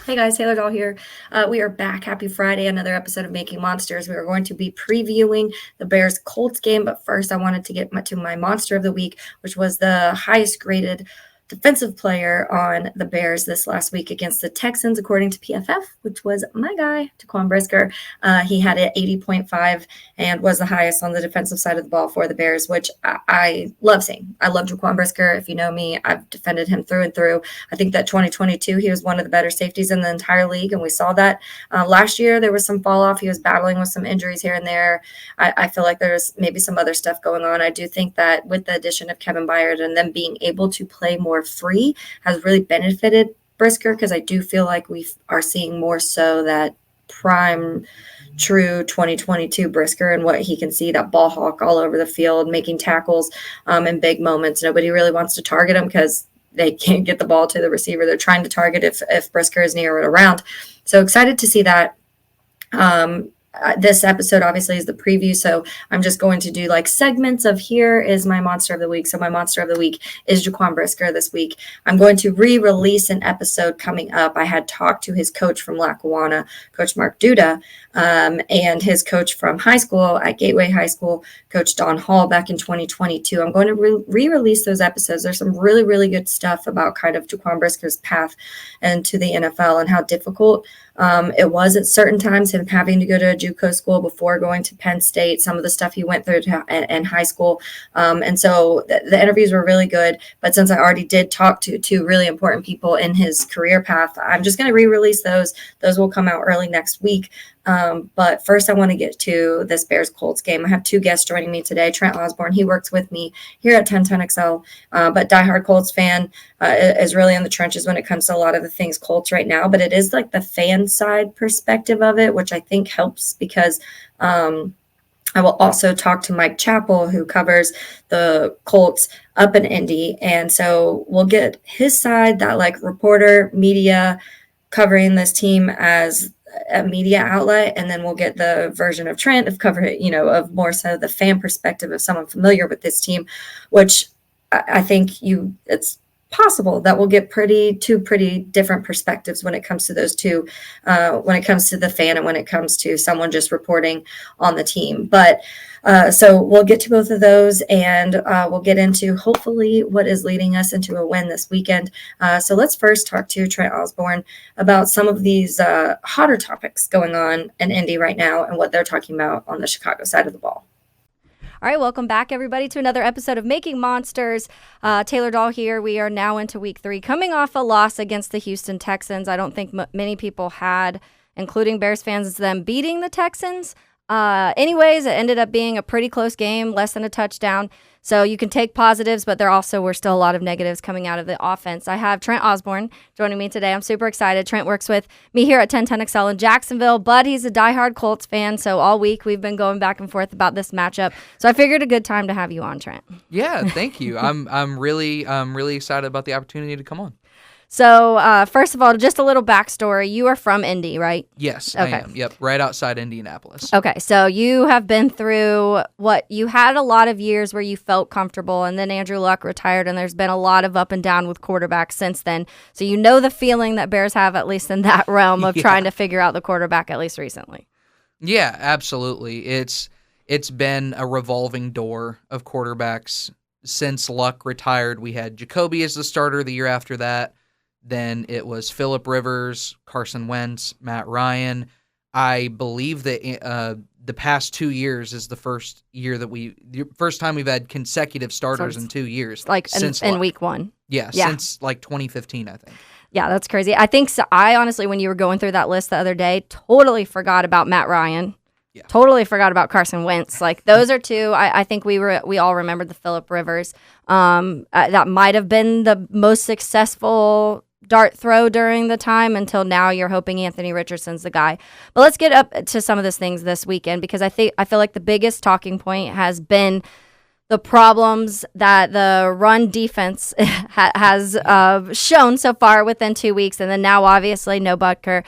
Hey guys, Taylor Doll here. We are back. Happy Friday, another episode of Making Monsters. We are going to be previewing the Bears Colts game, but first I wanted to get to my Monster of the Week, which was the highest graded defensive player on the Bears this last week against the Texans, according to PFF, which was my guy, Jaquan Brisker. He had an 80.5 and was the highest on the defensive side of the ball for the Bears, which I love seeing. I love Jaquan Brisker. If you know me, I've defended him through and through. I think that 2022, he was one of the better safeties in the entire league, and we saw that. Last year, there was some fall off. He was battling with some injuries here and there. I feel like there's maybe some other stuff going on. I do think that with the addition of Kevin Byard and them being able to play more free has really benefited Brisker, because I do feel like we are seeing more so that prime true 2022 Brisker and what he can see, that ball hawk all over the field, making tackles in big moments. Nobody really wants to target him because they can't get the ball to the receiver they're trying to target if Brisker is near or around. So excited to see that. This episode obviously is the preview, so I'm just going to do like segments of here is my Monster of the Week. So my Monster of the Week is Jaquan Brisker this week. I'm going to re-release an episode coming up. I had talked to his coach from Lackawanna, Coach Mark Duda, and his coach from high school at Gateway High School, Coach Don Hall, back in 2022. I'm going to re-release those episodes. There's some really, really good stuff about kind of Jaquan Brisker's path into the NFL and how difficult it was at certain times, him having to go to a JUCO school before going to Penn State, some of the stuff he went through in high school. And so the interviews were really good. But since I already did talk to two really important people in his career path, I'm just going to re-release those. Those will come out early next week. But first, I want to get to this Bears Colts game. I have two guests joining me today. Trent Osborne, he works with me here at 1010XL, but diehard Colts fan, is really in the trenches when it comes to a lot of the things Colts right now. But it is like the fan side perspective of it, which I think helps because I will also talk to Mike Chappell, who covers the Colts up in Indy. And so we'll get his side, that like reporter, media, covering this team as a media outlet, and then we'll get the version of Trent of cover it, of more so the fan perspective of someone familiar with this team, which I think it's possible that we'll get two pretty different perspectives when it comes to those two, when it comes to the fan and when it comes to someone just reporting on the team. But so we'll get to both of those, and we'll get into hopefully what is leading us into a win this weekend. So let's first talk to Trent Osborne about some of these hotter topics going on in Indy right now and what they're talking about on the Chicago side of the ball. All right, welcome back, everybody, to another episode of Making Monsters. Taylor Doll here. We are now into week 3, coming off a loss against the Houston Texans. I don't think many people had, including Bears fans, them beating the Texans. Anyways, it ended up being a pretty close game, less than a touchdown. So you can take positives, but there also were still a lot of negatives coming out of the offense. I have Trent Osborne joining me today. I'm super excited. Trent works with me here at 1010XL in Jacksonville, but he's a diehard Colts fan. So all week we've been going back and forth about this matchup. So I figured a good time to have you on, Trent. Yeah, thank you. I'm really excited about the opportunity to come on. So, first of all, just a little backstory. You are from Indy, right? Yes, okay. I am. Yep, right outside Indianapolis. Okay, so you have been through you had a lot of years where you felt comfortable, and then Andrew Luck retired, and there's been a lot of up and down with quarterbacks since then. So you know the feeling that Bears have, at least in that realm of trying to figure out the quarterback, at least recently. Yeah, absolutely. It's been a revolving door of quarterbacks since Luck retired. We had Jacoby as the starter the year after that. Then it was Phillip Rivers, Carson Wentz, Matt Ryan. I believe that the past 2 years is the first time we've had consecutive starters in 2 years. Like in week 1. Yeah, since like 2015, I think. Yeah, that's crazy. I think so. I honestly, when you were going through that list the other day, totally forgot about Matt Ryan. Yeah. Totally forgot about Carson Wentz. Like those are two. I think we all remembered the Phillip Rivers. That might have been the most successful dart throw during the time until now. You're hoping Anthony Richardson's the guy. But let's get up to some of these things this weekend, because I feel like the biggest talking point has been the problems that the run defense has shown so far within 2 weeks, and then now obviously no Butker.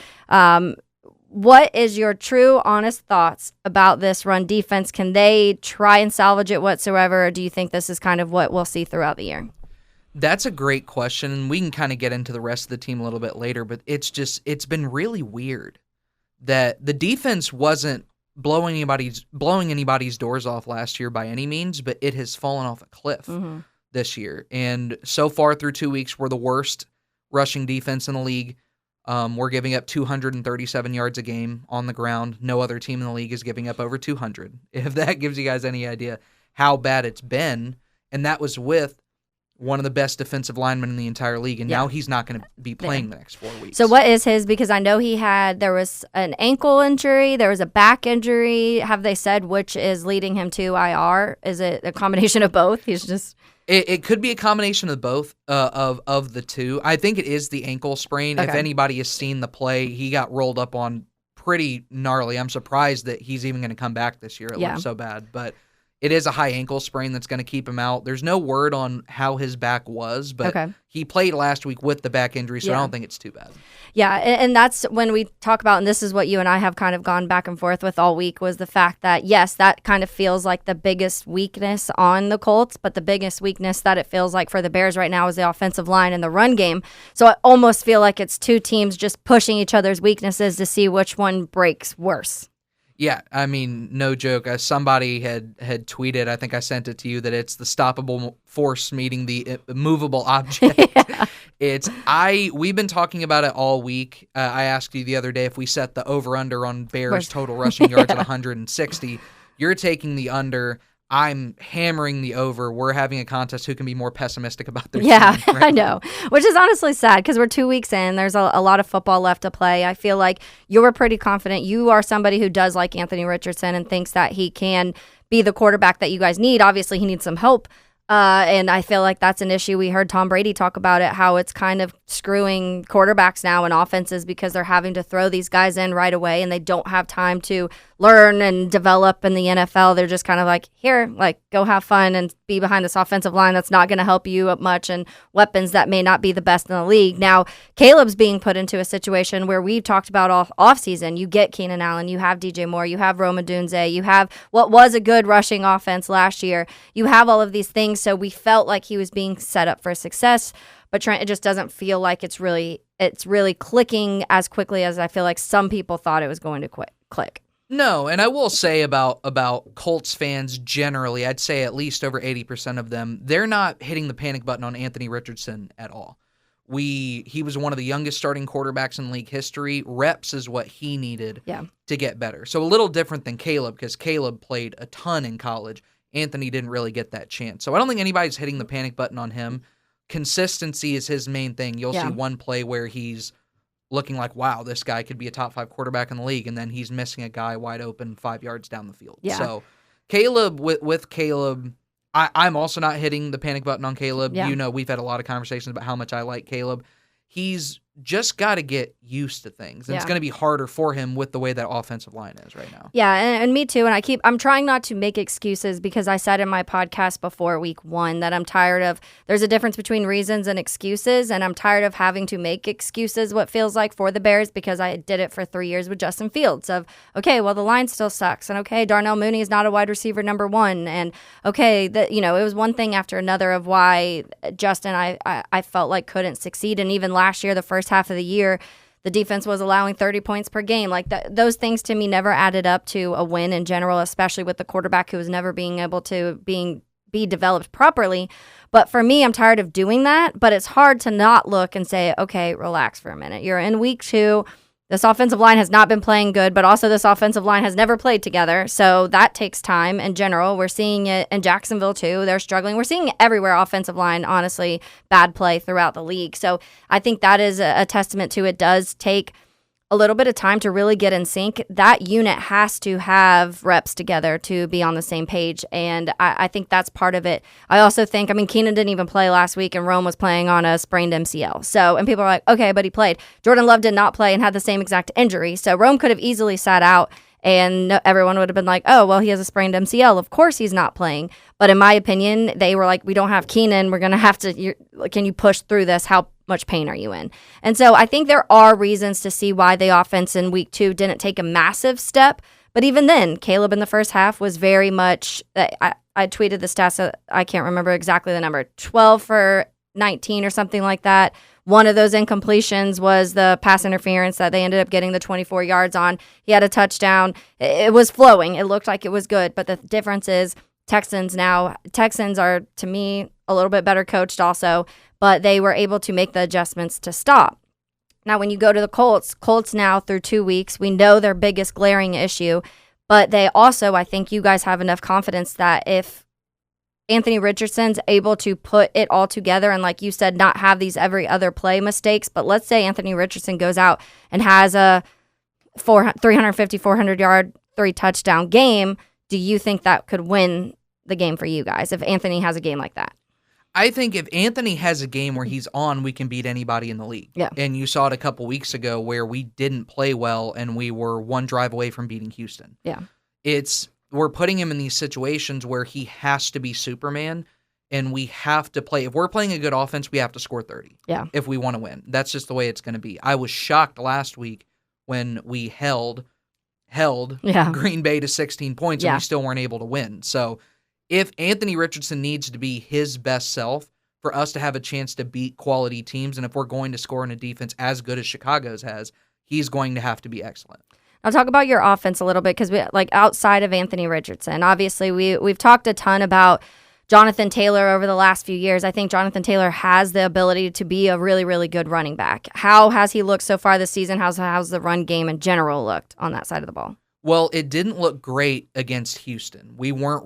What is your true, honest thoughts about this run defense? Can they try and salvage it whatsoever, or do you think this is kind of what we'll see throughout the year? That's a great question, and we can kind of get into the rest of the team a little bit later, but it's been really weird that the defense wasn't blowing anybody's doors off last year by any means, but it has fallen off a cliff this year. And so far through 2 weeks, we're the worst rushing defense in the league. We're giving up 237 yards a game on the ground. No other team in the league is giving up over 200. If that gives you guys any idea how bad it's been, and that was with one of the best defensive linemen in the entire league, and now he's not going to be playing the next 4 weeks. So what is his? Because I know there was an ankle injury, there was a back injury. Have they said which is leading him to IR? Is it a combination of both? He's just... It could be a combination of both of the two. I think it is the ankle sprain. Okay. If anybody has seen the play, he got rolled up on pretty gnarly. I'm surprised that he's even going to come back this year. It looked so bad, but it is a high ankle sprain that's going to keep him out. There's no word on how his back was, but he played last week with the back injury, so I don't think it's too bad. Yeah, and that's when we talk about, and this is what you and I have kind of gone back and forth with all week, was the fact that, yes, that kind of feels like the biggest weakness on the Colts, but the biggest weakness that it feels like for the Bears right now is the offensive line and the run game. So I almost feel like it's two teams just pushing each other's weaknesses to see which one breaks worse. Yeah, I mean, no joke. Somebody had tweeted, I think I sent it to you, that it's the stoppable force meeting the immovable object. We've been talking about it all week. I asked you the other day if we set the over-under on Bears total rushing yards at 160. You're taking the under. I'm hammering the over. We're having a contest who can be more pessimistic about their team. Right I know, which is honestly sad because we're 2 weeks in. There's a lot of football left to play. I feel like you were pretty confident. You are somebody who does like Anthony Richardson and thinks that he can be the quarterback that you guys need. Obviously, he needs some help. And I feel like that's an issue. We heard Tom Brady talk about it, how it's kind of screwing quarterbacks now and offenses because they're having to throw these guys in right away and they don't have time to learn and develop in the NFL. They're just kind of like, here, like, go have fun and be behind this offensive line that's not going to help you much and weapons that may not be the best in the league. Now, Caleb's being put into a situation where we've talked about all offseason. You get Keenan Allen, you have DJ Moore, you have Rome Odunze, you have what was a good rushing offense last year. You have all of these things, so we felt like he was being set up for success. But Trent, it just doesn't feel like it's really clicking as quickly as I feel like some people thought it was going to click. No, and I will say about Colts fans generally, I'd say at least over 80% of them, they're not hitting the panic button on Anthony Richardson at all. He was one of the youngest starting quarterbacks in league history. Reps is what he needed to get better. So a little different than Caleb, because Caleb played a ton in college. Anthony didn't really get that chance. So I don't think anybody's hitting the panic button on him. Consistency is his main thing. You'll see one play where he's looking like, wow, this guy could be a top 5 quarterback in the league, and then he's missing a guy wide open 5 yards down the field. Yeah. So Caleb, with Caleb, I'm also not hitting the panic button on Caleb. Yeah. You know, we've had a lot of conversations about how much I like Caleb. He's just got to get used to things. And it's going to be harder for him with the way that offensive line is right now. Yeah, and me too. And I'm trying not to make excuses because I said in my podcast before week 1 that I'm tired of, there's a difference between reasons and excuses, and I'm tired of having to make excuses, what feels like, for the Bears, because I did it for 3 years with Justin Fields of, okay, well, the line still sucks, and okay, Darnell Mooney is not a wide receiver number 1, and okay, it was one thing after another of why Justin, I felt like couldn't succeed, and even last year, the first half of the year, the defense was allowing 30 points per game. Like those things to me never added up to a win in general, especially with the quarterback who was never being able to be developed properly. But for me, I'm tired of doing that. But it's hard to not look and say, okay, relax for a minute. You're in week 2. This offensive line has not been playing good, but also this offensive line has never played together. So that takes time in general. We're seeing it in Jacksonville too. They're struggling. We're seeing it everywhere, offensive line, honestly, bad play throughout the league. So I think that is a testament to it does take a little bit of time to really get in sync. That unit has to have reps together to be on the same page, and I think that's part of it. I also think, Keenan didn't even play last week, and Rome was playing on a sprained MCL. So, and people are like, okay, but he played. Jordan Love did not play and had the same exact injury, so Rome could have easily sat out, and everyone would have been like, oh, well, he has a sprained MCL. Of course he's not playing. But in my opinion, they were like, we don't have Keenan. We're going to have to, can you push through this? How much pain are you in? And so I think there are reasons to see why the offense in week 2 didn't take a massive step. But even then, Caleb in the first half was very much, I tweeted the stats, I can't remember exactly the number, 12 for 19 or something like that. One of those incompletions was the pass interference that they ended up getting the 24 yards on. He had a touchdown. It was flowing. It looked like it was good. But the difference is Texans are, to me, a little bit better coached also, but they were able to make the adjustments to stop. Now, when you go to the Colts now through 2 weeks, we know their biggest glaring issue, but they also, I think you guys have enough confidence that if Anthony Richardson's able to put it all together and, like you said, not have these every other play mistakes, but let's say Anthony Richardson goes out and has a 350, 400-yard, 3-touchdown game, do you think that could win the game for you guys if Anthony has a game like that? I think if Anthony has a game where he's on, we can beat anybody in the league. Yeah. And you saw it a couple weeks ago where we didn't play well and we were one drive away from beating Houston. Yeah. We're putting him in these situations where he has to be Superman and we have to play. If we're playing a good offense, we have to score 30. Yeah. If we want to win. That's just the way it's going to be. I was shocked last week when we held Green Bay to 16 points and we still weren't able to win. So if Anthony Richardson needs to be his best self for us to have a chance to beat quality teams, and if we're going to score in a defense as good as Chicago's has, he's going to have to be excellent. I'll talk about your offense a little bit because outside of Anthony Richardson, obviously we've talked a ton about Jonathan Taylor over the last few years. I think Jonathan Taylor has the ability to be a really, really good running back. How has he looked so far this season? How's the run game in general looked on that side of the ball? Well, it didn't look great against Houston. We weren't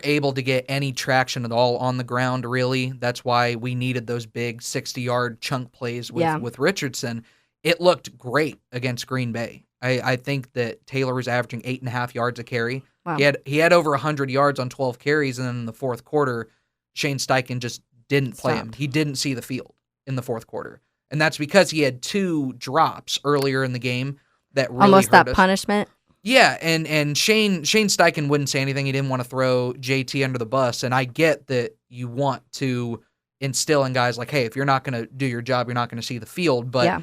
able to get any traction at all on the ground, really. That's why we needed those big 60-yard chunk plays with Richardson. It looked great against Green Bay. I think that Taylor was averaging 8.5 yards a carry. Wow. He had over 100 yards on 12 carries, and then in the fourth quarter, Shane Steichen just didn't play him. He didn't see the field in the fourth quarter. And that's because he had 2 drops earlier in the game that really almost hurt that us. Punishment. Yeah, and Shane Steichen wouldn't say anything. He didn't want to throw JT under the bus, and I get that you want to instill in guys like, hey, if you're not going to do your job, you're not going to see the field, but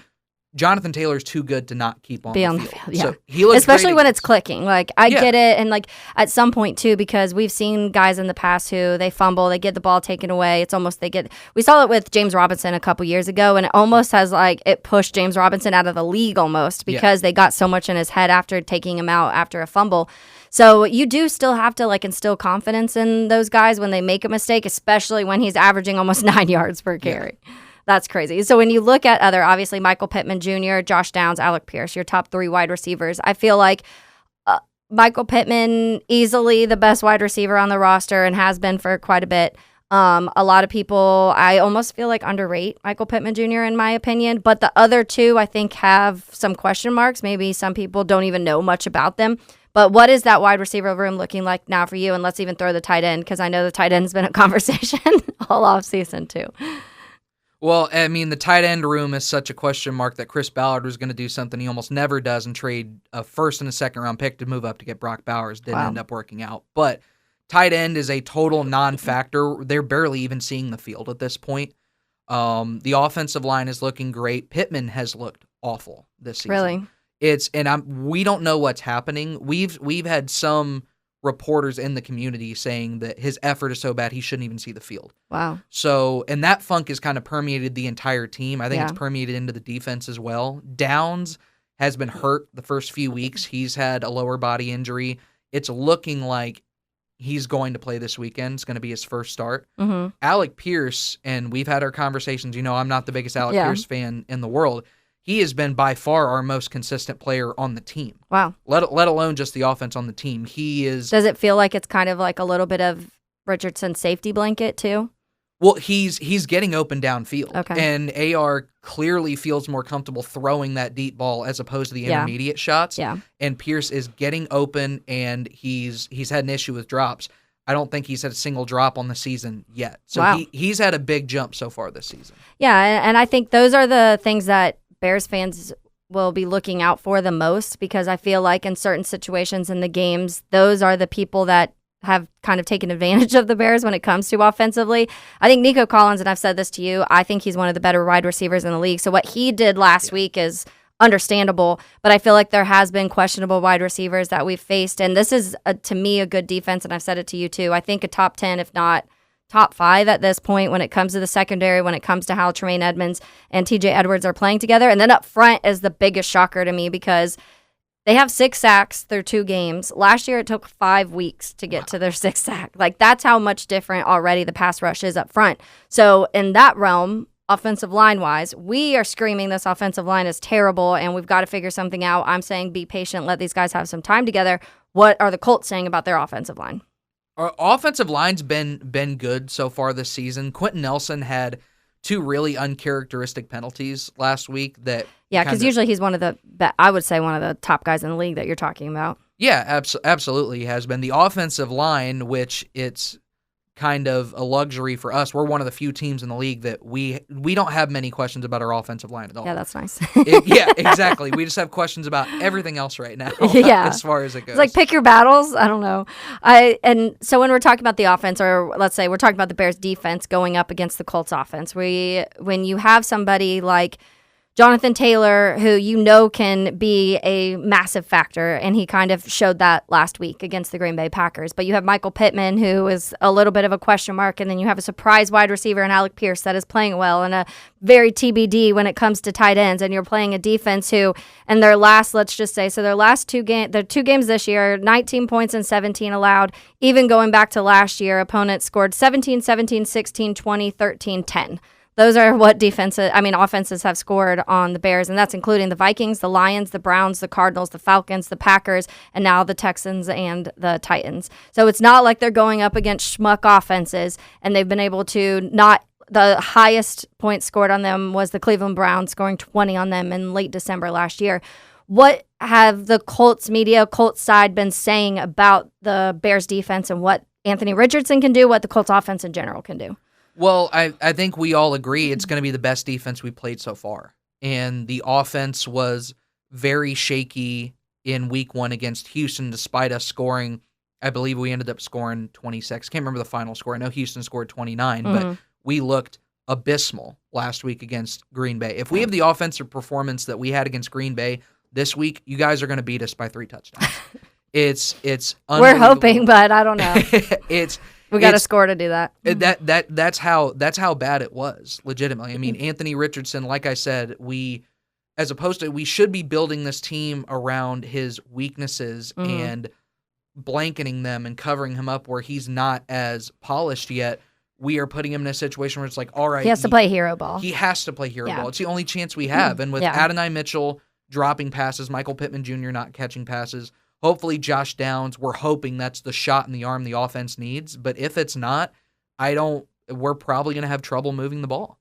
Jonathan Taylor's too good to not keep on the field. Yeah. So he looks especially great when it's clicking. Like, I get it, and like at some point too, because we've seen guys in the past who they fumble, they get the ball taken away. It's almost we saw it with James Robinson a couple years ago, and it almost has it pushed James Robinson out of the league almost because they got so much in his head after taking him out after a fumble. So you do still have to instill confidence in those guys when they make a mistake, especially when he's averaging almost 9 yards per carry. Yeah. That's crazy. So when you look at obviously Michael Pittman Jr., Josh Downs, Alec Pierce, your top 3 wide receivers, I feel like Michael Pittman, easily the best wide receiver on the roster and has been for quite a bit. A lot of people, I almost feel like underrate Michael Pittman Jr. in my opinion, but the other 2 I think have some question marks. Maybe some people don't even know much about them. But what is that wide receiver room looking like now for you? And let's even throw the tight end because I know the tight end has been a conversation all offseason too. Well, I mean, the tight end room is such a question mark that Chris Ballard was going to do something he almost never does and trade a first and a second round pick to move up to get Brock Bowers. Didn't end up working out. But tight end is a total non-factor. They're barely even seeing the field at this point. The offensive line is looking great. Pittman has looked awful this season. Really? We don't know what's happening. We've had some reporters in the community saying that his effort is so bad he shouldn't even see the field. Wow. So, and that funk has kind of permeated the entire team. I think it's permeated into the defense as well. Downs has been hurt the first few weeks. He's had a lower body injury. It's looking like he's going to play this weekend. It's going to be his first start. Mm-hmm. Alec Pierce, and we've had our conversations. I'm not the biggest Alec Pierce fan in the world. He has been by far our most consistent player on the team. Wow. Let alone just the offense on the team. He is. Does it feel like it's kind of like a little bit of Richardson's safety blanket too? Well, he's getting open downfield. Okay. And AR clearly feels more comfortable throwing that deep ball as opposed to the intermediate shots. Yeah. And Pierce is getting open, and he's had an issue with drops. I don't think he's had a single drop on the season yet. So he's had a big jump so far this season. Yeah, and I think those are the things that Bears fans will be looking out for the most, because I feel like in certain situations in the games, those are the people that have kind of taken advantage of the Bears when it comes to offensively. I think Nico Collins, and I've said this to you, I think he's one of the better wide receivers in the league. So what he did last week is understandable, but I feel like there has been questionable wide receivers that we've faced, and this is, to me, a good defense, and I've said it to you too. I think a top 10, if not top 5 at this point when it comes to the secondary, when it comes to how Tremaine Edmonds and TJ Edwards are playing together. And then up front is the biggest shocker to me because they have 6 sacks through 2 games. Last year, it took 5 weeks to get to their 6th sack. Like, that's how much different already the pass rush is up front. So in that realm, offensive line-wise, we are screaming this offensive line is terrible, and we've got to figure something out. I'm saying be patient, let these guys have some time together. What are the Colts saying about their offensive line? Our offensive line's been good so far this season. Quentin Nelson had 2 really uncharacteristic penalties last week that... Yeah, because usually he's one of the top guys in the league that you're talking about. Yeah, absolutely he has been. The offensive line, which it's kind of a luxury for us. We're one of the few teams in the league that we don't have many questions about our offensive line at all. Yeah, that's nice. Yeah, exactly. We just have questions about everything else right now. Yeah. As far as it goes. It's like pick your battles. I don't know. And so when we're talking about the offense, or let's say we're talking about the Bears defense going up against the Colts offense, when you have somebody like Jonathan Taylor, who can be a massive factor, and he kind of showed that last week against the Green Bay Packers. But you have Michael Pittman, who is a little bit of a question mark, and then you have a surprise wide receiver in Alec Pierce that is playing well, and a very TBD when it comes to tight ends. And you're playing a defense who, and their last 2 games this year, 19 points and 17 allowed. Even going back to last year, opponents scored 17, 17, 16, 20, 13, 10. Those are what offenses have scored on the Bears, and that's including the Vikings, the Lions, the Browns, the Cardinals, the Falcons, the Packers, and now the Texans and the Titans. So it's not like they're going up against schmuck offenses, and they've been able to not. The highest points scored on them was the Cleveland Browns, scoring 20 on them in late December last year. What have the Colts side been saying about the Bears defense and what Anthony Richardson can do, what the Colts offense in general can do? Well, I think we all agree it's going to be the best defense we played so far. And the offense was very shaky in week 1 against Houston, despite us scoring. I believe we ended up scoring 26. Can't remember the final score. I know Houston scored 29, but we looked abysmal last week against Green Bay. If we have the offensive performance that we had against Green Bay this week, you guys are going to beat us by 3 touchdowns. It's We're hoping, but I don't know. We got to score to do that. That's how bad it was, legitimately. I mean, Anthony Richardson, like I said, we should be building this team around his weaknesses and blanketing them and covering him up where he's not as polished yet. We are putting him in a situation where it's like, all right. He has to play hero ball. He has to play hero ball. It's the only chance we have. And with Adonai Mitchell dropping passes, Michael Pittman Jr. not catching passes, hopefully Josh Downs, we're hoping that's the shot in the arm the offense needs. But if it's not, we're probably going to have trouble moving the ball.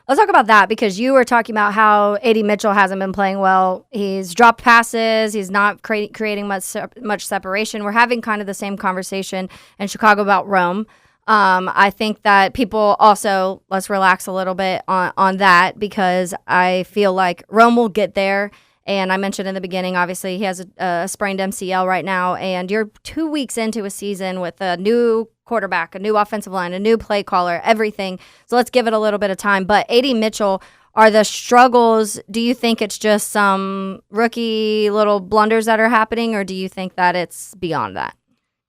Let's talk about that because you were talking about how A.D. Mitchell hasn't been playing well. He's dropped passes. He's not creating much separation. We're having kind of the same conversation in Chicago about Rome. I think that people also, let's relax a little bit on that because I feel like Rome will get there. And I mentioned in the beginning, obviously, he has a sprained MCL right now, and you're 2 weeks into a season with a new quarterback, a new offensive line, a new play caller, everything. So let's give it a little bit of time. But A.D. Mitchell, are the struggles, do you think it's just some rookie little blunders that are happening, or do you think that it's beyond that?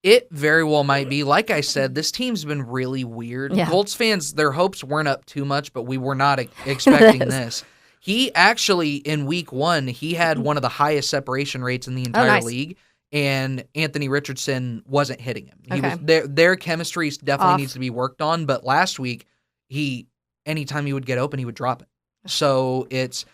It very well might be. Like I said, this team's been really weird. Yeah. Colts fans, their hopes weren't up too much, but we were not expecting this. He actually, in week 1, he had one of the highest separation rates in the entire league, and Anthony Richardson wasn't hitting him. He was their chemistry definitely needs to be worked on, but last week, anytime he would get open, he would drop it. So it's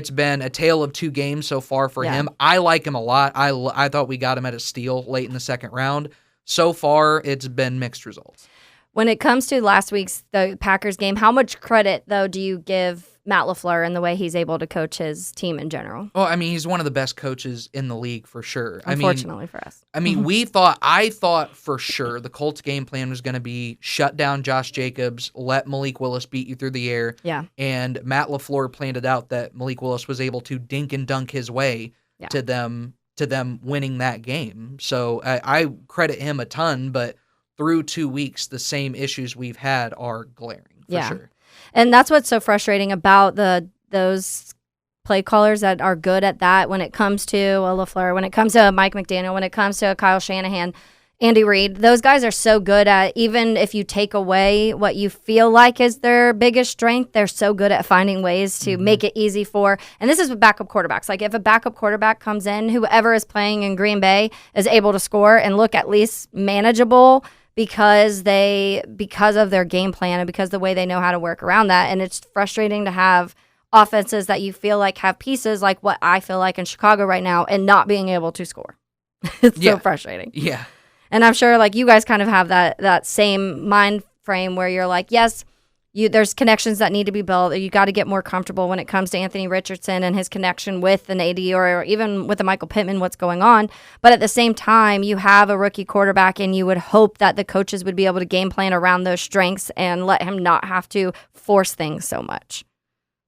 been a tale of 2 games so far for him. I like him a lot. I thought we got him at a steal late in the second round. So far, it's been mixed results. When it comes to last week's the Packers game, how much credit, though, do you give Matt LaFleur and the way he's able to coach his team in general? Well, I mean, he's one of the best coaches in the league for sure. Unfortunately for us. I mean, I thought for sure the Colts game plan was going to be shut down Josh Jacobs, let Malik Willis beat you through the air. Yeah. And Matt LaFleur planned it out that Malik Willis was able to dink and dunk his way to them winning that game. So I credit him a ton, but through 2 weeks, the same issues we've had are glaring for sure. And that's what's so frustrating about those play callers that are good at that when it comes to a LaFleur, when it comes to Mike McDaniel, when it comes to Kyle Shanahan, Andy Reid. Those guys are so good at, even if you take away what you feel like is their biggest strength, they're so good at finding ways to make it easy for, and this is with backup quarterbacks. Like if a backup quarterback comes in, whoever is playing in Green Bay is able to score and look at least manageable because of their game plan and because the way they know how to work around that. And it's frustrating to have offenses that you feel like have pieces like what I feel like in Chicago right now and not being able to score. It's so frustrating. Yeah. And I'm sure like you guys kind of have that same mind frame where you're like, yes, there's connections that need to be built. You got to get more comfortable when it comes to Anthony Richardson and his connection with an AD or even with a Michael Pittman, what's going on. But at the same time, you have a rookie quarterback and you would hope that the coaches would be able to game plan around those strengths and let him not have to force things so much.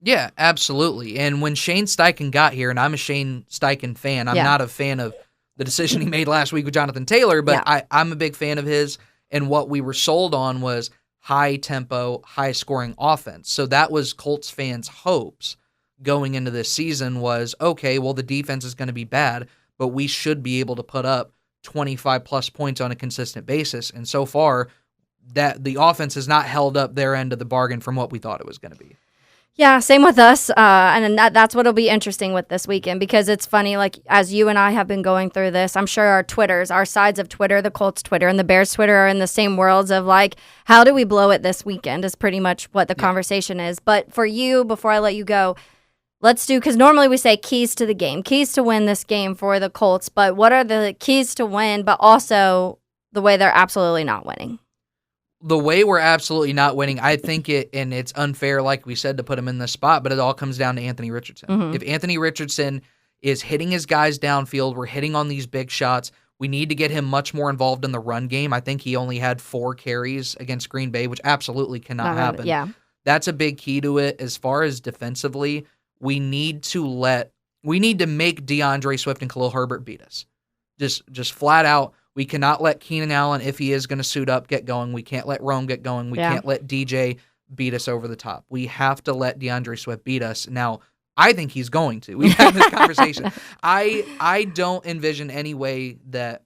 Yeah, absolutely. And when Shane Steichen got here, and I'm a Shane Steichen fan, I'm not a fan of the decision he made last week with Jonathan Taylor, but I'm a big fan of his, and what we were sold on was high-tempo, high-scoring offense. So that was Colts fans' hopes going into this season was, okay, well, the defense is going to be bad, but we should be able to put up 25-plus points on a consistent basis. And so far, that the offense has not held up their end of the bargain from what we thought it was going to be. Yeah, same with us. And that's what'll be interesting with this weekend because it's funny, like as you and I have been going through this, I'm sure our sides of Twitter, the Colts Twitter and the Bears Twitter are in the same worlds of like, how do we blow it this weekend is pretty much what the conversation is. But for you, before I let you go, let's do, because normally we say keys to the game, keys to win this game for the Colts. But what are the keys to win, but also the way they're absolutely not winning? The way we're absolutely not winning, I think and it's unfair, like we said, to put him in this spot, but it all comes down to Anthony Richardson. Mm-hmm. If Anthony Richardson is hitting his guys downfield, we're hitting on these big shots, we need to get him much more involved in the run game. I think he only had 4 carries against Green Bay, which absolutely cannot happen. Yeah. That's a big key to it. As far as defensively, we need to make DeAndre Swift and Khalil Herbert beat us. Just flat out. We cannot let Keenan Allen, if he is going to suit up, get going. We can't let Rome get going. We can't let DJ beat us over the top. We have to let DeAndre Swift beat us. Now, I think he's going to. We've had this conversation. I don't envision any way that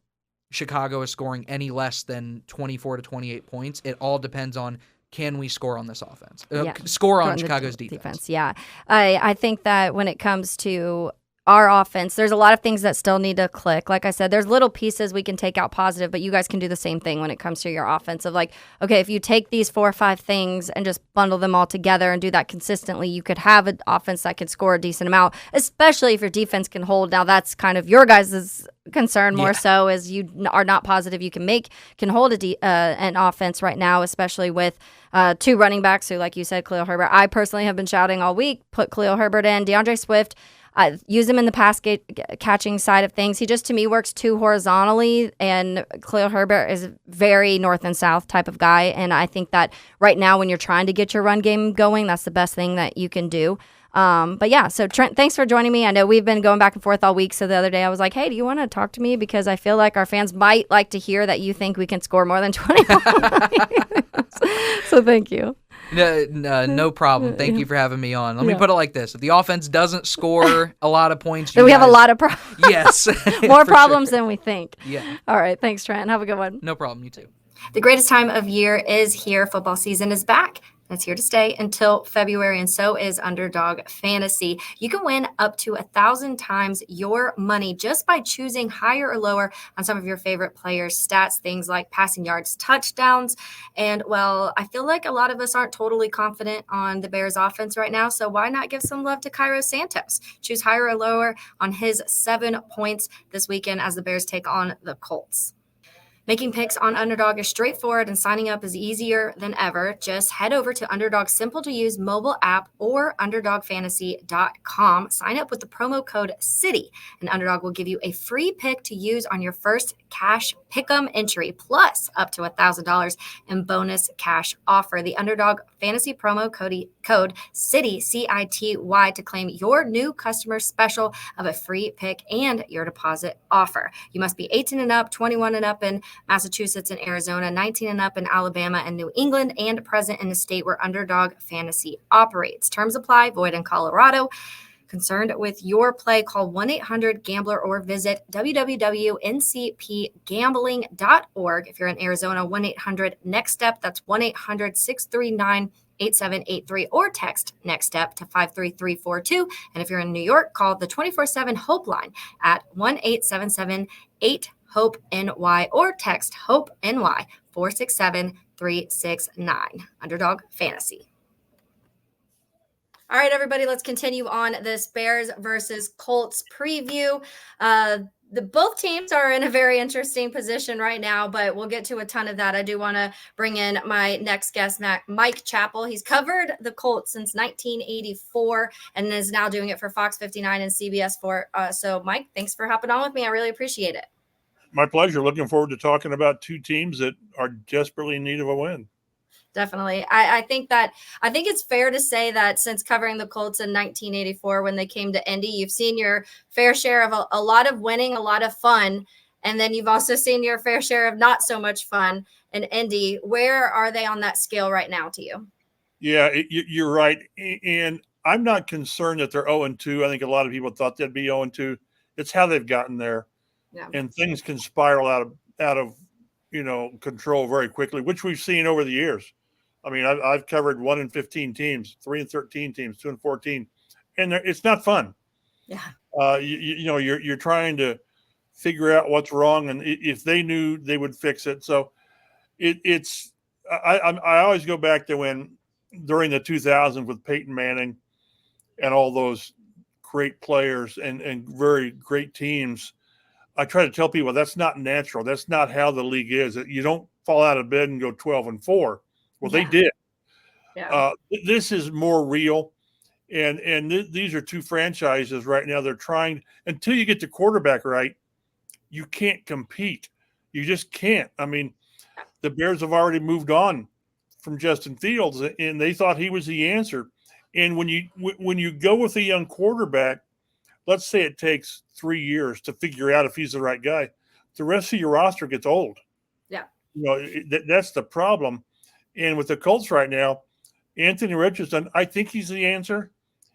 Chicago is scoring any less than 24 to 28 points. It all depends on, can we score on this offense? Score on Chicago's defense. Yeah. I think that when it comes to our offense, there's a lot of things that still need to click. Like I said, there's little pieces we can take out positive, but you guys can do the same thing when it comes to your offense of like, okay, if you take these 4 or 5 things and just bundle them all together and do that consistently, you could have an offense that could score a decent amount, especially if your defense can hold. Now that's kind of your guys' concern more so, as you are not positive you can hold an offense right now, especially with 2 running backs who, like you said, Khalil Herbert. I personally have been shouting all week, put Khalil Herbert in, DeAndre Swift. Use him in the pass catching side of things. He just, to me, works too horizontally, and Khalil Herbert is very north and south type of guy, and I think that right now when you're trying to get your run game going, that's the best thing that you can do. But yeah, so Trent, thanks for joining me. I know we've been going back and forth all week, so the other day I was like, hey, do you want to talk to me? Because I feel like our fans might like to hear that you think we can score more than 20. So thank you. No problem. Thank you for having me on. Let me put it like this. If the offense doesn't score a lot of points, then we have a lot of problems. Yes. More problems than we think. Yeah. All right. Thanks, Trent. Have a good one. No problem. You too. The greatest time of year is here. Football season is back. It's here to stay until February, and so is Underdog Fantasy. You can win up to 1,000 times your money just by choosing higher or lower on some of your favorite players' stats, things like passing yards, touchdowns. And, well, I feel like a lot of us aren't totally confident on the Bears' offense right now, so why not give some love to Cairo Santos? Choose higher or lower on his 7 points this weekend as the Bears take on the Colts. Making picks on Underdog is straightforward, and signing up is easier than ever. Just head over to Underdog's simple-to-use mobile app or UnderdogFantasy.com. Sign up with the promo code CITY, and Underdog will give you a free pick to use on your first cash pick'em entry, plus up to $1,000 in bonus cash offer. The Underdog Fantasy promo code CITY, C-I-T-Y, to claim your new customer special of a free pick and your deposit offer. You must be 18 and up, 21 and up in Massachusetts and Arizona, 19 and up in Alabama and New England, and present in the state where Underdog Fantasy operates. Terms apply, void in Colorado. Concerned with your play, call 1-800-GAMBLER or visit www.ncpgambling.org. If you're in Arizona, 1-800-NEXT-STEP. That's 1-800-639-8783, or text Next Step to 53342. And if you're in New York, call the 24/7 Hope line at 1-877-8-HOPE-NY, or text HOPE-NY 467-369. Underdog Fantasy. All right, everybody, let's continue on this Bears versus Colts preview. Both teams are in a very interesting position right now, but we'll get to a ton of that. I do want to bring in my next guest, Mike Chappell. He's covered the Colts since 1984 and is now doing it for Fox 59 and CBS 4. So, Mike, thanks for hopping on with me. I really appreciate it. My pleasure. Looking forward to talking about two teams that are desperately in need of a win. Definitely. I think it's fair to say that since covering the Colts in 1984, when they came to Indy, you've seen your fair share of a lot of winning, a lot of fun. And then you've also seen your fair share of not so much fun in Indy. Where are they on that scale right now to you? Yeah, you're right. And I'm not concerned that they're 0-2. I think a lot of people thought they'd be 0-2. It's how they've gotten there. Yeah. And things can spiral out of control very quickly, which we've seen over the years. I mean, I've covered 1-15 teams, 3-13 teams, 2-14, and it's not fun. Yeah. You're trying to figure out what's wrong, and if they knew, they would fix it. So I always go back to when during the 2000s with Peyton Manning and all those great players and very great teams. I try to tell people that's not natural. That's not how the league is. You don't fall out of bed and go 12-4. Well, they did. Yeah. This is more real, and these are two franchises right now. They're trying until you get the quarterback right. You can't compete. You just can't. I mean, the Bears have already moved on from Justin Fields, and they thought he was the answer. And when you go with a young quarterback, let's say it takes 3 years to figure out if he's the right guy, the rest of your roster gets old. Yeah. That's the problem. And with the Colts right now, Anthony Richardson, I think he's the answer.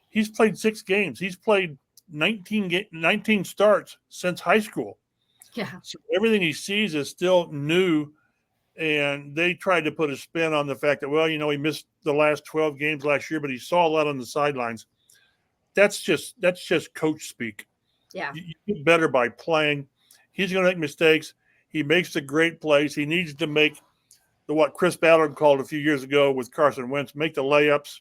He's played 6 games. He's played 19 starts since high school. Yeah. So everything he sees is still new. And they tried to put a spin on the fact that, he missed the last 12 games last year, but he saw a lot on the sidelines. That's just coach speak. Yeah. You get better by playing. He's going to make mistakes. He makes the great plays. He needs to make what Chris Ballard called a few years ago with Carson Wentz, make the layups.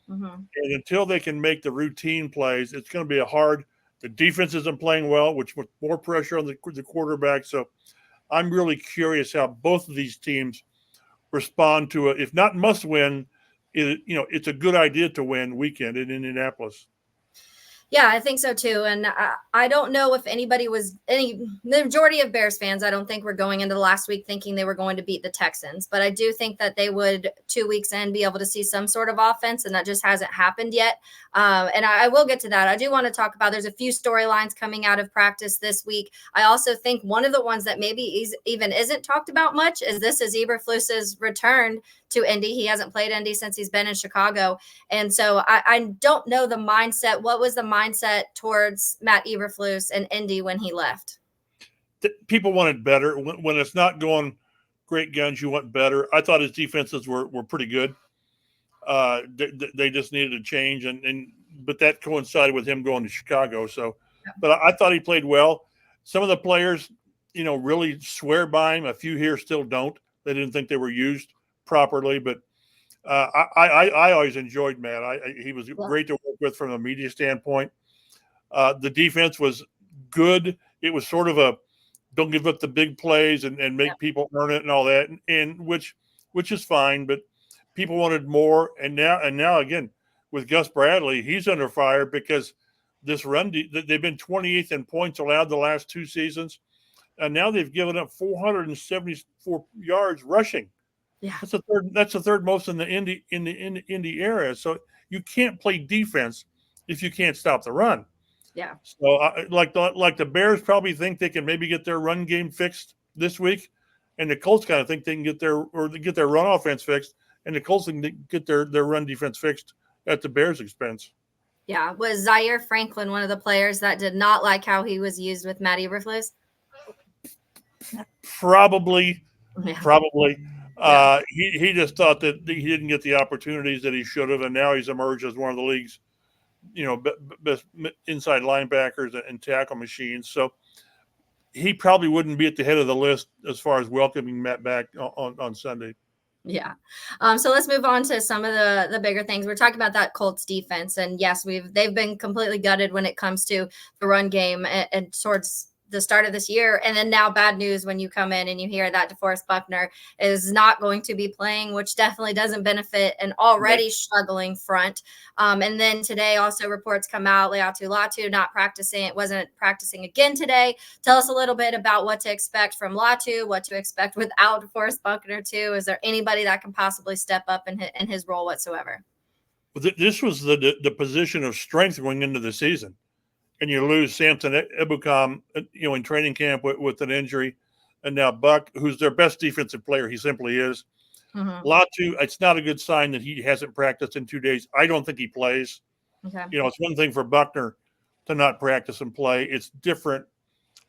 Mm-hmm. And until they can make the routine plays, it's going to be hard. The defense isn't playing well, which puts more pressure on the quarterback. So I'm really curious how both of these teams respond to it. If not must win, it's a good idea to win weekend in Indianapolis. Yeah, I think so too. And I don't know if the majority of Bears fans, I don't think we're going into the last week thinking they were going to beat the Texans, but I do think that they would 2 weeks in be able to see some sort of offense, and that just hasn't happened yet. And I will get to that. I do want to talk about, there's a few storylines coming out of practice this week. I also think one of the ones that maybe even isn't talked about much is Eberflus's return to Indy. He hasn't played Indy since he's been in Chicago. And so I don't know the mindset. What was the mindset towards Matt Eberflus and Indy when he left? People wanted better. When it's not going great guns, you want better. I thought his defenses were pretty good. They just needed a change, but that coincided with him going to Chicago. So, but I thought he played well. Some of the players, really swear by him. A few here still don't. They didn't think they were used properly, but I always enjoyed Matt. He was great to work with from a media standpoint. The defense was good. It was sort of a don't give up the big plays and make people earn it and all that, and which is fine. But people wanted more, and now again with Gus Bradley, he's under fire because this run they've been 28th in points allowed the last 2 seasons, and now they've given up 474 yards rushing. Yeah, that's the third most in the Indy area. So you can't play defense if you can't stop the run. Yeah. So like the Bears probably think they can maybe get their run game fixed this week, and the Colts kind of think they can get their run offense fixed, and the Colts can get their run defense fixed at the Bears' expense. Yeah. Was Zaire Franklin one of the players that did not like how he was used with Matt Eberflus? Probably. Yeah. He just thought that he didn't get the opportunities that he should have, and now he's emerged as one of the league's, best inside linebackers and tackle machines. So he probably wouldn't be at the head of the list as far as welcoming Matt back on Sunday. Yeah. So let's move on to some of the bigger things. We're talking about that Colts defense, and yes, they've been completely gutted when it comes to the run game and towards the start of this year. And then now bad news when you come in and you hear that DeForest Buckner is not going to be playing, which definitely doesn't benefit an already struggling front. And then today also reports come out, Leatu wasn't practicing again today. Tell us a little bit about what to expect from Latu, what to expect without DeForest Buckner too. Is there anybody that can possibly step up in his role whatsoever? This was the position of strength going into the season. And you lose Samson Ebukam, in training camp with an injury, and now Buck, who's their best defensive player. He simply is. Mm-hmm. Latu, it's not a good sign that he hasn't practiced in 2 days. I don't think he plays. Okay. It's one thing for Buckner to not practice and play. It's different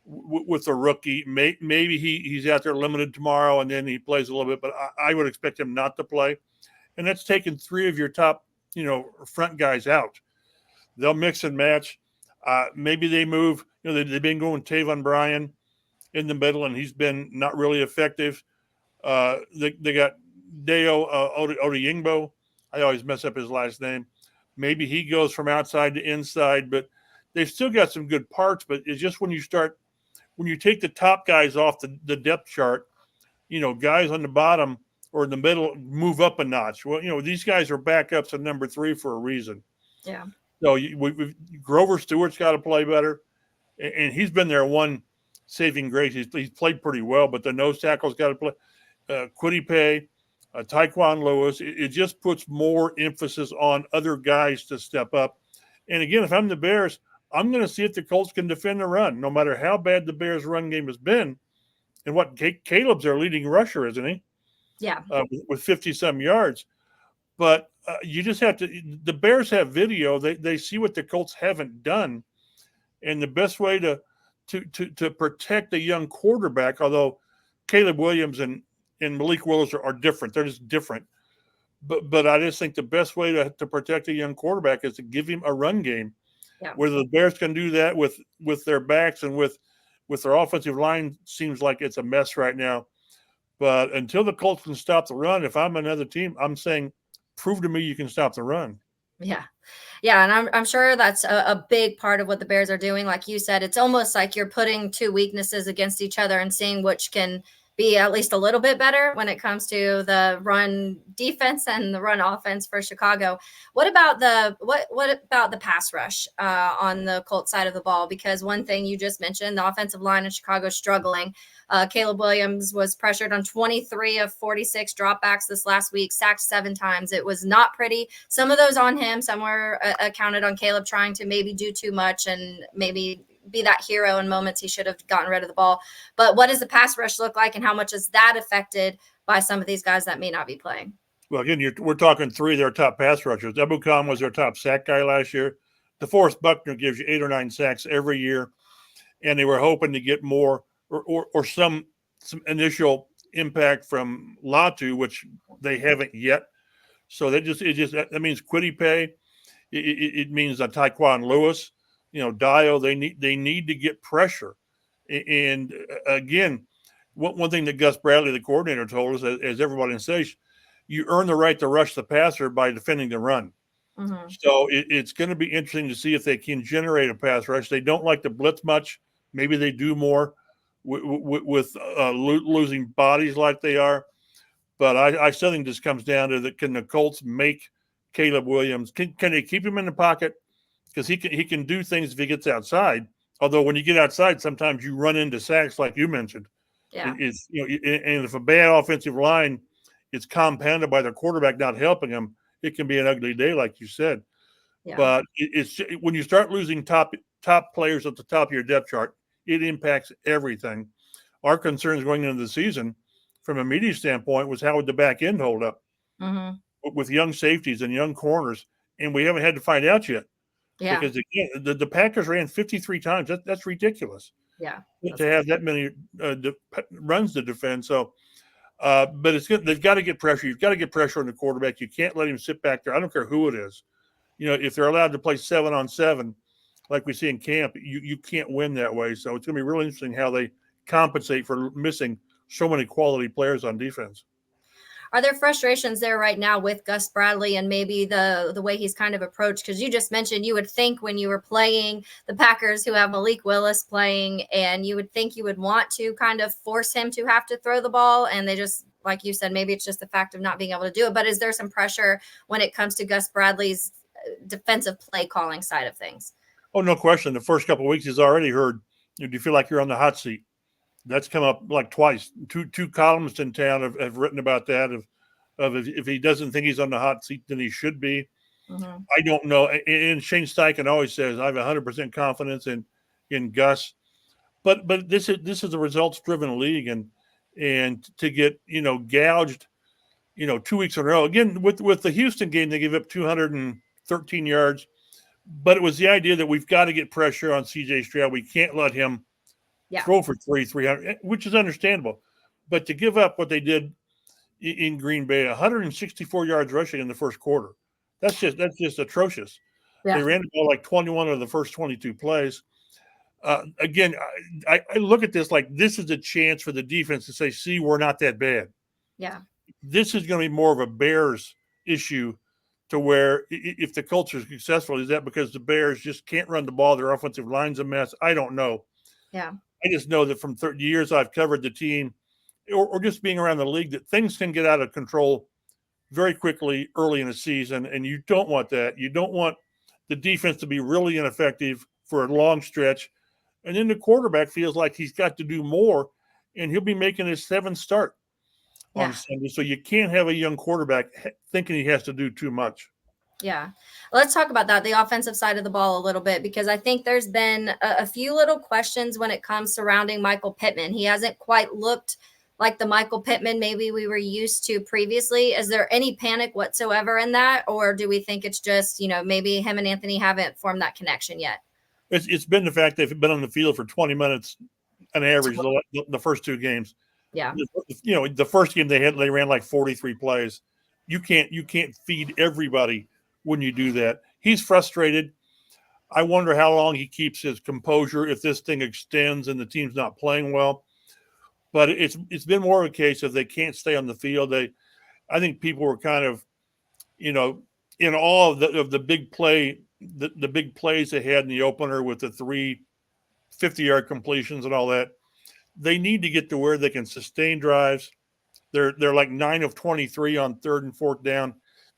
with a rookie. Maybe he's out there limited tomorrow and then he plays a little bit, but I would expect him not to play. And that's taken 3 of your top, front guys out. They'll mix and match. Maybe they move. They've been going Taven Bryan in the middle, and he's been not really effective. They got Deo Odeyingbo. I always mess up his last name. Maybe he goes from outside to inside, but they've still got some good parts. But it's just when you take the top guys off the depth chart, guys on the bottom or in the middle move up a notch. Well, these guys are backups at number 3 for a reason. Yeah. So Grover Stewart's got to play better, and he's been their one saving grace. He's played pretty well, but the nose tackle's got to play. Kwity Paye, Tyquan Lewis. It just puts more emphasis on other guys to step up. And again, if I'm the Bears, I'm going to see if the Colts can defend the run, no matter how bad the Bears' run game has been. And what Caleb's their leading rusher, isn't he? Yeah. With 50-some yards. But you just have to – the Bears have video. They see what the Colts haven't done. And the best way to protect a young quarterback, although Caleb Williams and Malik Willis are different. They're just different. But I just think the best way to protect a young quarterback is to give him a run game. Yeah. Whether the Bears can do that with their backs and with their offensive line seems like it's a mess right now. But until the Colts can stop the run, if I'm another team, I'm saying – prove to me you can stop the run. Yeah. Yeah. And I'm sure that's a big part of what the Bears are doing. Like you said, it's almost like you're putting 2 weaknesses against each other and seeing which can be at least a little bit better when it comes to the run defense and the run offense for Chicago. What about the pass rush on the Colts side of the ball? Because one thing you just mentioned, the offensive line in Chicago is struggling. Caleb Williams was pressured on 23 of 46 dropbacks this last week, sacked 7 times. It was not pretty. Some of those on him, some were accounted on Caleb trying to maybe do too much and maybe be that hero in moments he should have gotten rid of the ball. But what does the pass rush look like, and how much is that affected by some of these guys that may not be playing? Well, again, we're talking 3 of their top pass rushers. Ebukam was their top sack guy last year. DeForest Buckner gives you 8 or 9 sacks every year, and they were hoping to get more or some initial impact from Latu, which they haven't yet. So that means Kwity Paye. It means Tyquan Lewis. Dio, they need to get pressure. And again, one thing that Gus Bradley, the coordinator, told us, as everybody says, you earn the right to rush the passer by defending the run. Mm-hmm. So it's going to be interesting to see if they can generate a pass rush. They don't like to blitz much. Maybe they do more with losing bodies like they are. But I still think this comes down to can the Colts make Caleb Williams? Can they keep him in the pocket? Because he can do things if he gets outside. Although when you get outside, sometimes you run into sacks, like you mentioned. Yeah. And if a bad offensive line is compounded by the quarterback not helping him, it can be an ugly day, like you said. Yeah. But it's when you start losing top players at the top of your depth chart, it impacts everything. Our concerns going into the season, from a media standpoint, was how would the back end hold up Mm-hmm. with young safeties and young corners, and we haven't had to find out yet. Yeah. Because again, the Packers ran 53 times. That's ridiculous. Yeah. To have that many runs to defend. So, but they've got to get pressure. You've got to get pressure on the quarterback. You can't let him sit back there. I don't care who it is. If they're allowed to play 7-on-7, like we see in camp, you can't win that way. So it's going to be really interesting how they compensate for missing so many quality players on defense. Are there frustrations there right now with Gus Bradley and maybe the way he's kind of approached? Because you just mentioned you would think when you were playing the Packers who have Malik Willis playing, and you would think you would want to kind of force him to have to throw the ball, and they just, like you said, maybe it's just the fact of not being able to do it. But is there some pressure when it comes to Gus Bradley's defensive play calling side of things? Oh, no question. The first couple of weeks he's already heard, do you feel like you're on the hot seat? That's come up like twice. Two columnists in town have written about that. Of if he doesn't think he's on the hot seat, then he should be. Mm-hmm. I don't know. And Shane Steichen always says, I have 100% confidence in Gus. But this is a results-driven league, and to get gouged, 2 weeks in a row. Again, with the Houston game, they gave up 213 yards. But it was the idea that we've got to get pressure on C.J. Stroud. We can't let him throw for 300, which is understandable. But to give up what they did in Green Bay, 164 yards rushing in the first quarter, that's just atrocious. Yeah. They ran the ball like 21 of the first 22 plays. Again, I look at this like this is a chance for the defense to say, see, we're not that bad. Yeah. This is going to be more of a Bears issue, to where if the Colts are successful, is that because the Bears just can't run the ball? Their offensive line's a mess. I don't know. Yeah. I just know that from 30 years I've covered the team or just being around the league that things can get out of control very quickly early in the season, and you don't want that. You don't want the defense to be really ineffective for a long stretch, and then the quarterback feels like he's got to do more, and he'll be making his 7th start on Sunday. So you can't have a young quarterback thinking he has to do too much. Yeah. Let's talk about that, the offensive side of the ball a little bit, because I think there's been a few little questions when it comes surrounding Michael Pittman. He hasn't quite looked like the Michael Pittman maybe we were used to previously. Is there any panic whatsoever in that? Or do we think it's just, maybe him and Anthony haven't formed that connection yet? It's been the fact they've been on the field for 20 minutes on average the first 2 games. Yeah. The first game they ran like 43 plays. You can't feed everybody when you do that. He's frustrated. I wonder how long he keeps his composure if this thing extends and the team's not playing well. But it's been more of a case of they can't stay on the field. I think people were kind of, in awe of the big play, the big plays they had in the opener with the 3 50-yard completions and all that. They need to get to where they can sustain drives. They're like 9 of 23 on 3rd and 4th down.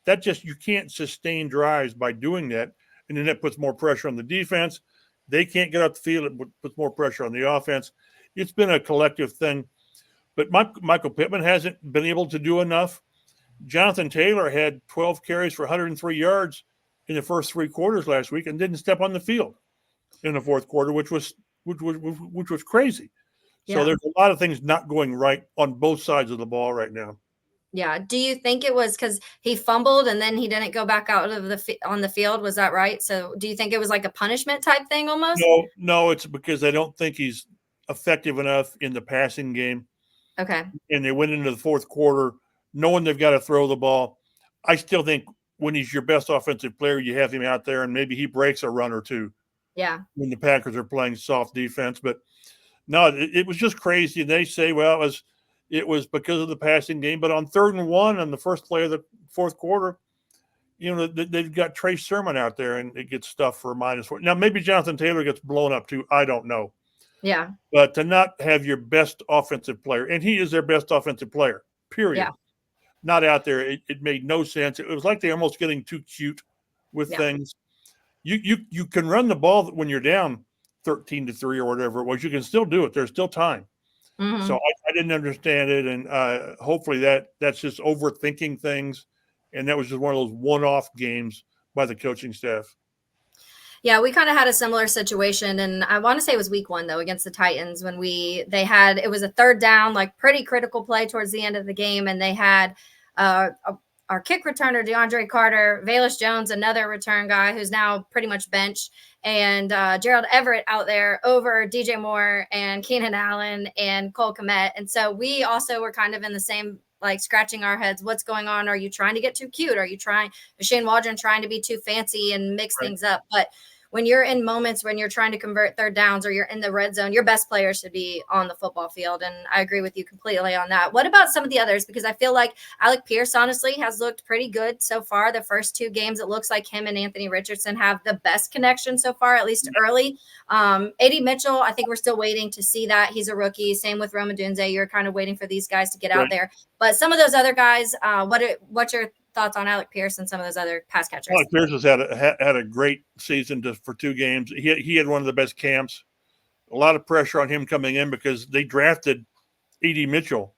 You can't sustain drives by doing that, and then that puts more pressure on the defense. They can't get up the field. It puts more pressure on the offense. It's been a collective thing, but Michael Pittman hasn't been able to do enough. Jonathan Taylor had 12 carries for 103 yards in the first 3 quarters last week and didn't step on the field in the 4th quarter, which was crazy. So there's a lot of things not going right on both sides of the ball right now. Yeah. Do you think it was because he fumbled and then he didn't go back out of on the field? Was that right? So do you think it was like a punishment type thing almost? No, it's because they don't think he's effective enough in the passing game. Okay. And they went into the 4th quarter knowing they've got to throw the ball. I still think when he's your best offensive player, you have him out there and maybe he breaks a run or 2. Yeah. When the Packers are playing soft defense. But no, it was just crazy. And they say, well, it was because of the passing game. But on 3rd and 1 on the first play of the 4th quarter, they've got Trey Sermon out there and it gets stuffed for a -4. Now, maybe Jonathan Taylor gets blown up too. I don't know. Yeah. But to not have your best offensive player, and he is their best offensive player, period. Yeah. Not out there. It made no sense. It was like they're almost getting too cute with things. You can run the ball when you're down 13-3 or whatever it was. You can still do it. There's still time. Mm-hmm. So I didn't understand it, and hopefully that's just overthinking things, and that was just one of those one-off games by the coaching staff. Yeah, we kind of had a similar situation, and I want to say it was week 1 though against the Titans when it was a 3rd down, like pretty critical play towards the end of the game, and they had our kick returner, DeAndre Carter, Velus Jones, another return guy who's now pretty much benched, and Gerald Everett out there over DJ Moore and Keenan Allen and Cole Kmet. And so we also were kind of in the same, like, scratching our heads. What's going on? Are you trying to get too cute? Are you is Shane Waldron trying to be too fancy and mix things up? But when you're in moments when you're trying to convert third downs or you're in the red zone, your best player should be on the football field. And I agree with you completely on that. What about some of the others? Because I feel like Alec Pierce, honestly, has looked pretty good so far. The first 2 games, it looks like him and Anthony Richardson have the best connection so far, at least early. A.D. Mitchell, I think we're still waiting to see that. He's a rookie. Same with Rome Odunze. You're kind of waiting for these guys to get out there. But some of those other guys, what's your thoughts on Alec Pierce and some of those other pass catchers? Alec Pierce has had a great season for 2 games. He had one of the best camps. A lot of pressure on him coming in because they drafted A.D. Mitchell,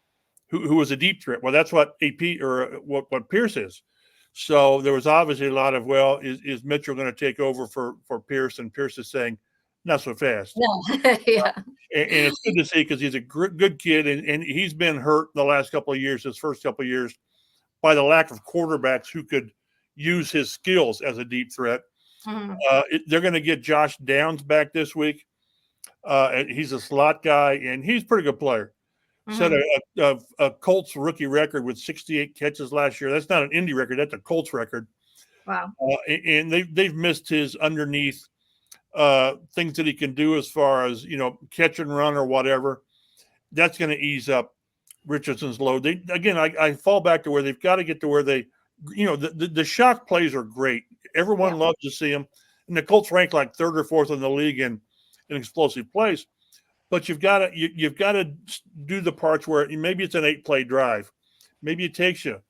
who was a deep threat. Well, that's what AP or what Pierce is. So there was obviously a lot of, is Mitchell going to take over for Pierce? And Pierce is saying, not so fast. No. Yeah. And it's good to see because he's a good kid, and he's been hurt the last couple of years, his first couple of years, by the lack of quarterbacks who could use his skills as a deep threat. Mm-hmm. They're going to get Josh Downs back this week. He's a slot guy, and he's a pretty good player. Set a Colts rookie record with 68 catches last year. That's not an Indy record. That's a Colts record. Wow. And they've missed his underneath things that he can do as far as, catch and run or whatever. That's going to ease up Richardson's load. I fall back to where they've got to get to where they, the shock plays are great. Everyone loves to see them. And the Colts rank like 3rd or 4th in the league in explosive plays. But you've got to do the parts where maybe it's an 8-play drive. Maybe it takes you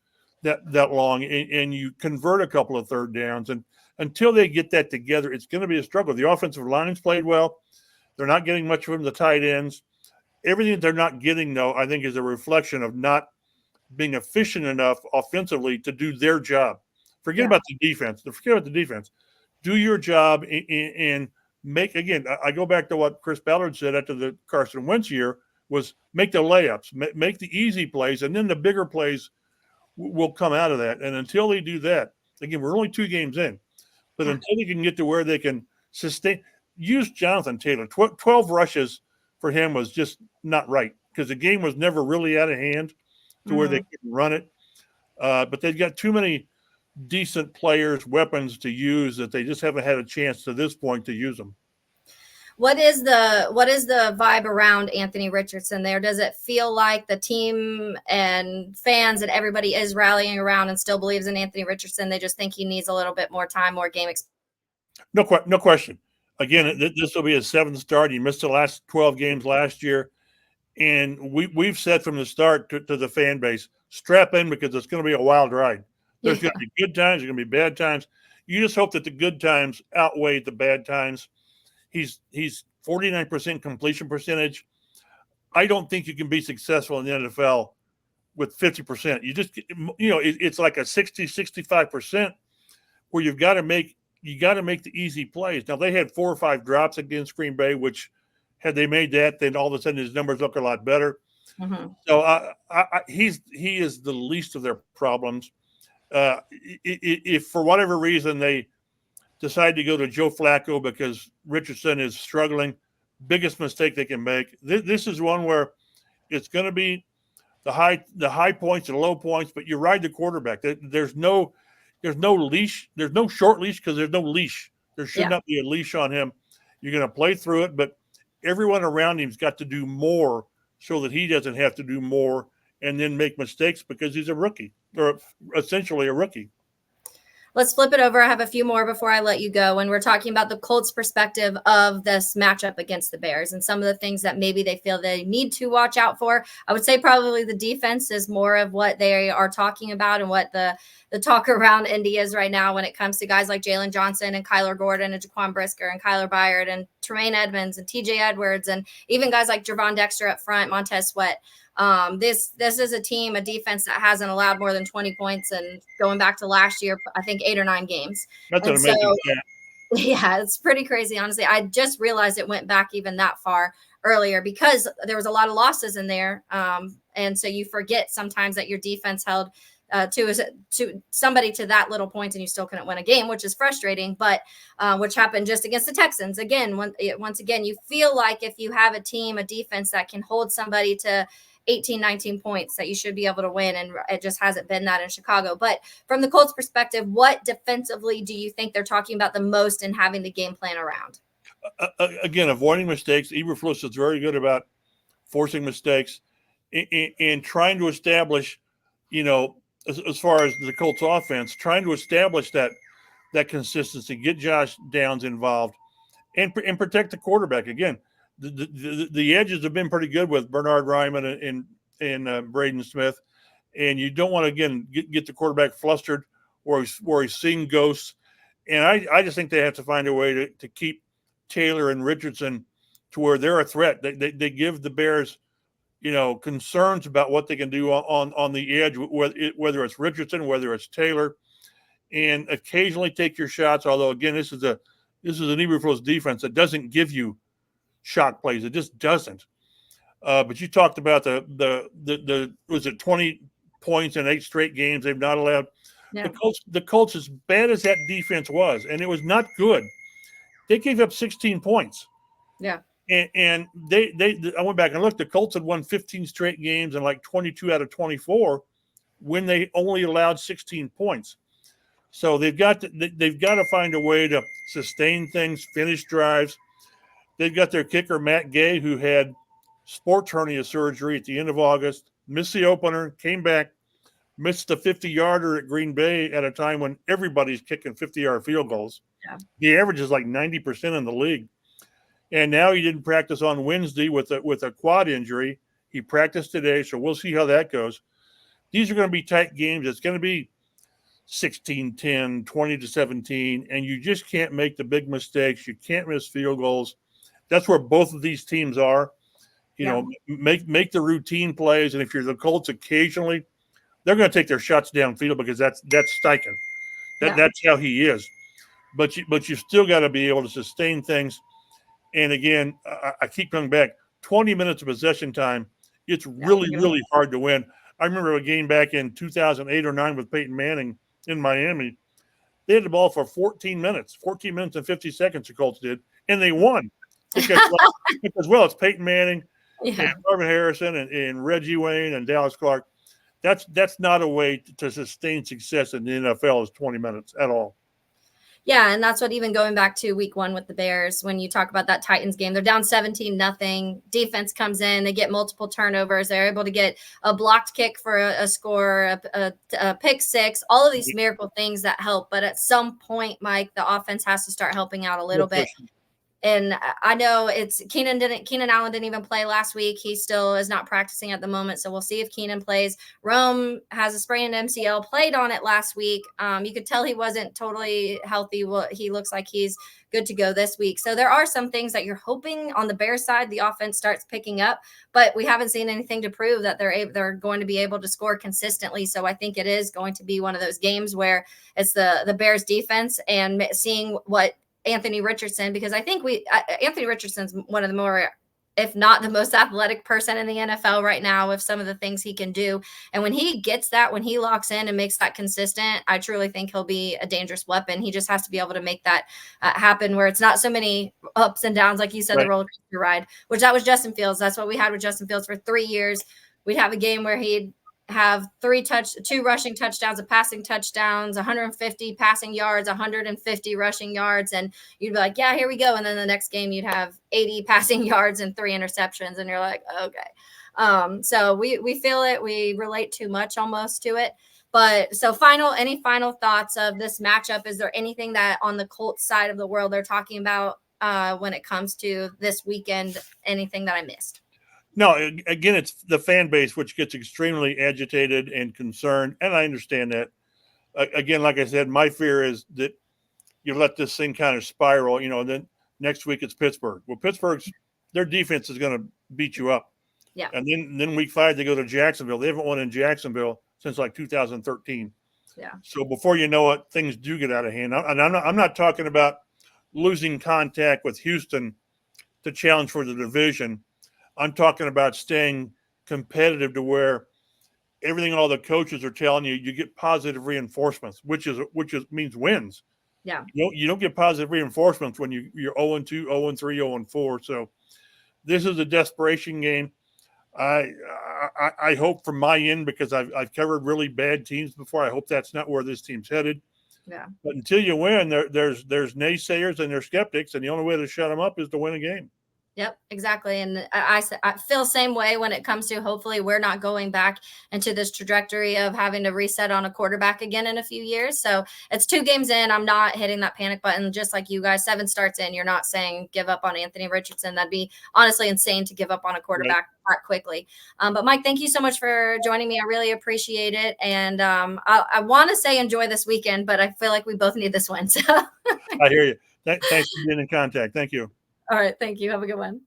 that long and you convert a couple of third downs. And until they get that together, it's going to be a struggle. The offensive line's played well. They're not getting much from the tight ends. Everything that they're not getting, though, I think is a reflection of not being efficient enough offensively to do their job. Forget about the defense. Do your job and make, again, I go back to what Chris Ballard said after the Carson Wentz year, was make the layups, make the easy plays, and then the bigger plays will come out of that. And until they do that, again, we're only 2 games in, but until they can get to where they can sustain, use Jonathan Taylor. 12 rushes for him was just not right because the game was never really out of hand to where they couldn't run it. But they've got too many decent players, weapons to use that they just haven't had a chance to this point to use them. What is the vibe around Anthony Richardson there? Does it feel like the team and fans and everybody is rallying around and still believes in Anthony Richardson? They just think he needs a little bit more time, more game experience? No question. Again, this will be his 7th start. He missed the last 12 games last year. And we've said from the start to the fan base, strap in because it's going to be a wild ride. There's going to be good times. There's going to be bad times. You just hope that the good times outweigh the bad times. He's 49% completion percentage. I don't think you can be successful in the NFL with 50%. You just, it's like a 60, 65% where you got to make the easy plays. Now, they had 4 or 5 drops against Green Bay, which had they made that, then all of a sudden his numbers look a lot better. Mm-hmm. So he is the least of their problems. If for whatever reason they decide to go to Joe Flacco because Richardson is struggling, biggest mistake they can make. This is one where it's going to be the high points and low points, but you ride the quarterback. There's no leash. There's no short leash because there's no leash. There should not be a leash on him. You're going to play through it, but everyone around him's got to do more so that he doesn't have to do more and then make mistakes because he's a rookie or essentially a rookie. Let's flip it over. I have a few more before I let you go. When we're talking about the Colts' perspective of this matchup against the Bears and some of the things that maybe they feel they need to watch out for, I would say probably the defense is more of what they are talking about and what the talk around Indy is right now when it comes to guys like Jalen Johnson and Kyler Gordon and Jaquan Brisker and Kyler Byard and Tremaine Edmonds and TJ Edwards and even guys like Javon Dexter up front, Montez Sweat. This is a team, a defense that hasn't allowed more than 20 points, and going back to last year, I think 8 or 9 games. That's an amazing stat. Yeah, it's pretty crazy, honestly. I just realized it went back even that far earlier because there was a lot of losses in there. And so you forget sometimes that your defense held to somebody to that little point, and you still couldn't win a game, which is frustrating. But which happened just against the Texans again. Once again, you feel like if you have a defense that can hold somebody to 18, 19 points, that you should be able to win. And it just hasn't been that in Chicago. But from the Colts perspective, what defensively do you think they're talking about the most in having the game plan around? Again, avoiding mistakes. Eberflus is very good about forcing mistakes and trying to establish, as far as the Colts offense, trying to establish that consistency, get Josh Downs involved, and protect the quarterback. Again, the edges have been pretty good with Bernard Ryman and Braden Smith, and you don't want to again get the quarterback flustered where he's seeing ghosts. And I just think they have to find a way to keep Taylor and Richardson to where they're a threat. They give the Bears, concerns about what they can do on the edge, whether it's Richardson, whether it's Taylor, and occasionally take your shots. Although again, this is an Eberflus defense that doesn't give you shot plays. It just doesn't. But you talked about the was it 20 points in 8 straight games they've not allowed. Yeah. The Colts, as bad as that defense was, and it was not good, they gave up 16 points. Yeah. And they I went back and looked. The Colts had won 15 straight games and like 22 out of 24 when they only allowed 16 points. So they've got to find a way to sustain things, finish drives. They've got their kicker Matt Gay, who had sports hernia surgery at the end of August, missed the opener, came back, missed the 50-yarder at Green Bay at a time when everybody's kicking 50-yard field goals. Yeah. The average is like 90% in the league. And now he didn't practice on Wednesday with a quad injury. He practiced today, so we'll see how that goes. These are going to be tight games. It's going to be 16-10, 20-17, and you just can't make the big mistakes. You can't miss field goals. That's where both of these teams are. Make the routine plays, and if you're the Colts, occasionally they're going to take their shots downfield because that's Steichen. That's how he is. But you still got to be able to sustain things. And again, I keep coming back. 20 minutes of possession time. It's really hard to win. I remember a game back in 2008 or 9 with Peyton Manning in Miami. They had the ball for 14 minutes and 50 seconds. The Colts did, and they won because it's Peyton Manning and Marvin Harrison and Reggie Wayne and Dallas Clark. That's not a way to sustain success in the NFL is 20 minutes at all. Yeah, and that's what even going back to week 1 with the Bears, when you talk about that Titans game, they're down 17-0. Defense comes in, they get multiple turnovers. They're able to get a blocked kick for a score, a pick 6, all of these miracle things that help. But at some point, Mike, the offense has to start helping out a little bit. And I know Keenan Allen didn't even play last week. He still is not practicing at the moment. So we'll see if Keenan plays. Rome has a sprained MCL, played on it last week. You could tell he wasn't totally healthy. Well, he looks like he's good to go this week. So there are some things that you're hoping on the Bears side, the offense starts picking up, but we haven't seen anything to prove that they're going to be able to score consistently. So I think it is going to be one of those games where it's the Bears defense and seeing what Anthony Richardson, because I think Anthony Richardson's one of the more, if not the most athletic person in the NFL right now with some of the things he can do. And when he gets that, when he locks in and makes that consistent, I truly think he'll be a dangerous weapon. He just has to be able to make that happen where it's not so many ups and downs, like you said, right. The roller coaster ride, which that was Justin Fields. That's what we had with Justin Fields for 3 years. We'd have a game where he'd have 2 rushing touchdowns, a passing touchdowns, 150 passing yards, 150 rushing yards. And you'd be like, yeah, here we go. And then the next game you'd have 80 passing yards and 3 interceptions. And you're like, okay. So we feel it. We relate too much almost to it. But so any final thoughts of this matchup? Is there anything that on the Colts side of the world they're talking about when it comes to this weekend? Anything that I missed? No, again, it's the fan base, which gets extremely agitated and concerned. And I understand that. Again, like I said, my fear is that you let this thing kind of spiral, and then next week it's Pittsburgh. Well, their defense is going to beat you up. Yeah. And then week 5, they go to Jacksonville. They haven't won in Jacksonville since like 2013. Yeah. So before you know it, things do get out of hand. And I'm not talking about losing contact with Houston to challenge for the division. I'm talking about staying competitive to where everything all the coaches are telling you, you get positive reinforcements, which means wins. Yeah. You don't get positive reinforcements when you're 0-2, 0-3, 0-4. So this is a desperation game. I hope from my end, because I've covered really bad teams before, I hope that's not where this team's headed. Yeah. But until you win, there's naysayers and there's skeptics, and the only way to shut them up is to win a game. Yep, exactly. And I feel the same way when it comes to, hopefully we're not going back into this trajectory of having to reset on a quarterback again in a few years. So it's 2 games in. I'm not hitting that panic button, just like you guys. 7 starts in. You're not saying give up on Anthony Richardson. That'd be honestly insane to give up on a quarterback that quickly. But Mike, thank you so much for joining me. I really appreciate it. And I want to say enjoy this weekend, but I feel like we both need this win. So I hear you. Thanks for being in contact. Thank you. All right. Thank you. Have a good one.